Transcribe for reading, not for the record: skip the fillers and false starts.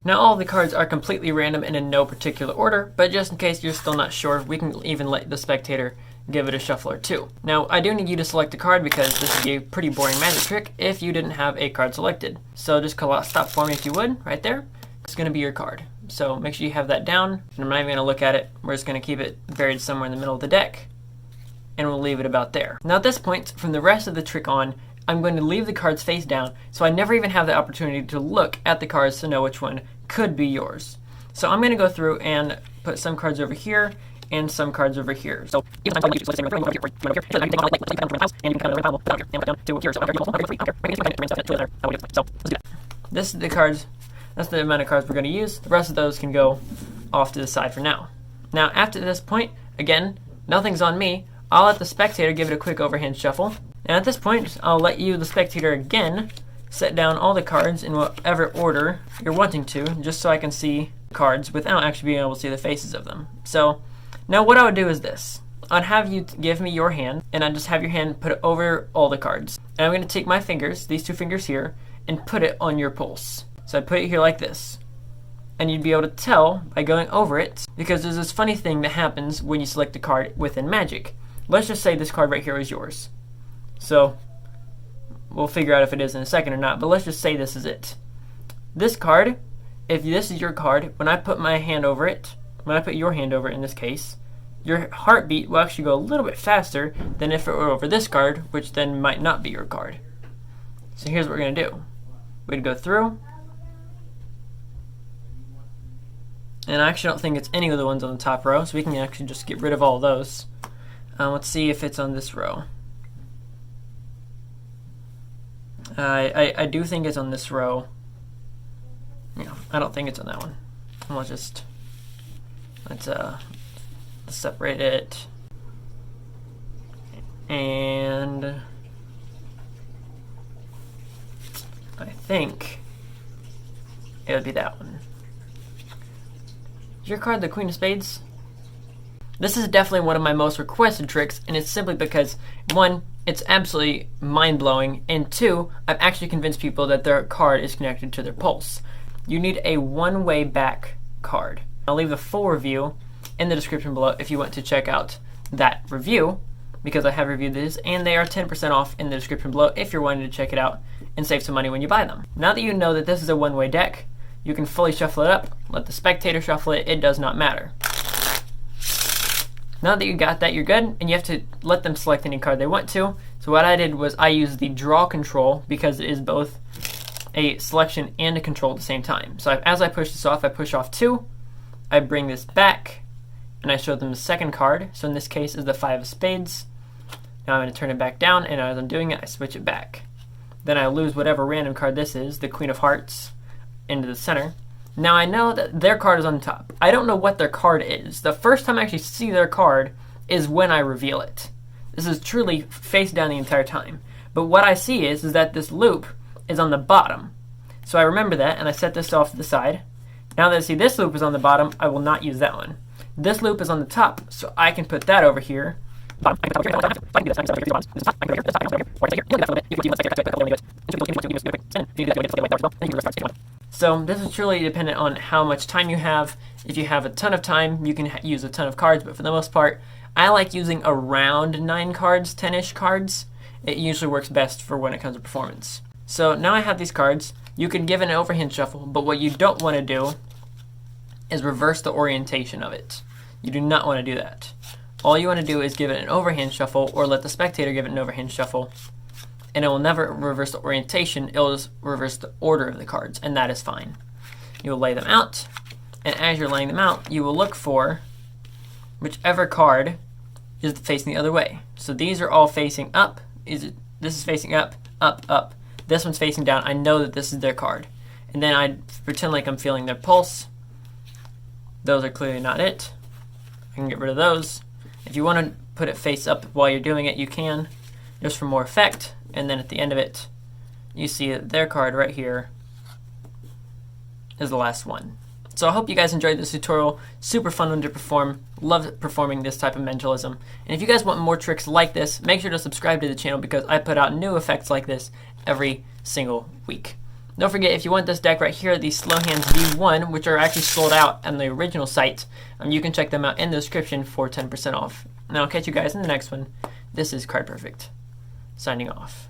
Now all of the cards are completely random and in no particular order, but just in case you're still not sure, we can even let the spectator give it a shuffle or two. Now I do need you to select a card because this would be a pretty boring magic trick if you didn't have a card selected. So just call out stop for me if you would, right there. It's going to be your card. So make sure you have that down, and I'm not even going to look at it. We're just going to keep it buried somewhere in the middle of the deck, and we'll leave it about there. Now at this point, from the rest of the trick on, I'm going to leave the cards face down, so I never even have the opportunity to look at the cards to know which one could be yours. So I'm going to go through and put some cards over here and some cards over here. So this is the cards. That's the amount of cards we're going to use. The rest of those can go off to the side for now. Now after this point, again, nothing's on me. I'll let the spectator give it a quick overhand shuffle. And at this point, I'll let you, the spectator, again, set down all the cards in whatever order you're wanting to, just so I can see cards without actually being able to see the faces of them. So now what I would do is this. I'd have you give me your hand, and I'd just have your hand put it over all the cards. And I'm going to take my fingers, these two fingers here, and put it on your pulse. So I'd put it here like this. And you'd be able to tell by going over it, because there's this funny thing that happens when you select a card within Magic. Let's just say this card right here is yours. So we'll figure out if it is in a second or not, but let's just say this is it. This card, if this is your card, when I put my hand over it, when I put your hand over it in this case, your heartbeat will actually go a little bit faster than if it were over this card, which then might not be your card. So here's what we're going to do. We'd go through, and I actually don't think it's any of the ones on the top row, so we can actually just get rid of all of those. Let's see if it's on this row. I do think it's on this row. Yeah, I don't think it's on that one. Let's separate it. And I think it would be that one. Is your card the Queen of Spades? This is definitely one of my most requested tricks, and it's simply because, one, it's absolutely mind-blowing, and two, I've actually convinced people that their card is connected to their pulse. You need a one-way back card. I'll leave the full review in the description below if you want to check out that review, because I have reviewed this, and they are 10% off in the description below if you're wanting to check it out and save some money when you buy them. Now that you know that this is a one-way deck, you can fully shuffle it up, let the spectator shuffle it, it does not matter. Now that you got that, you're good, and you have to let them select any card they want to. So what I did was I used the draw control because it is both a selection and a control at the same time. So as I push this off, I push off 2, I bring this back, and I show them the second card. So in this case is the 5 of Spades. Now I'm going to turn it back down, and as I'm doing it, I switch it back. Then I lose whatever random card this is, the Queen of Hearts, into the center. Now I know that their card is on top. I don't know what their card is. The first time I actually see their card is when I reveal it. This is truly face down the entire time. But what I see is that this loop is on the bottom. So I remember that, and I set this off to the side. Now that I see this loop is on the bottom, I will not use that one. This loop is on the top, so I can put that over here. So this is truly dependent on how much time you have. If you have a ton of time, you can use a ton of cards, but for the most part, I like using around 9 cards, 10-ish cards. It usually works best for when it comes to performance. So now I have these cards. You can give it an overhand shuffle, but what you don't want to do is reverse the orientation of it. You do not want to do that. All you want to do is give it an overhand shuffle, or let the spectator give it an overhand shuffle, and it will never reverse the orientation. It will just reverse the order of the cards, and that is fine. You will lay them out, and as you're laying them out, you will look for whichever card is facing the other way. So these are all facing up. This is facing up, up, up. This one's facing down. I know that this is their card. And then I pretend like I'm feeling their pulse. Those are clearly not it. I can get rid of those. If you want to put it face up while you're doing it, you can, just for more effect. And then at the end of it, you see that their card right here is the last one. So I hope you guys enjoyed this tutorial. Super fun one to perform. Love performing this type of mentalism. And if you guys want more tricks like this, make sure to subscribe to the channel because I put out new effects like this every single week. Don't forget, if you want this deck right here, the Slow Hands V1, which are actually sold out on the original site, you can check them out in the description for 10% off. And I'll catch you guys in the next one. This is Card Perfect, signing off.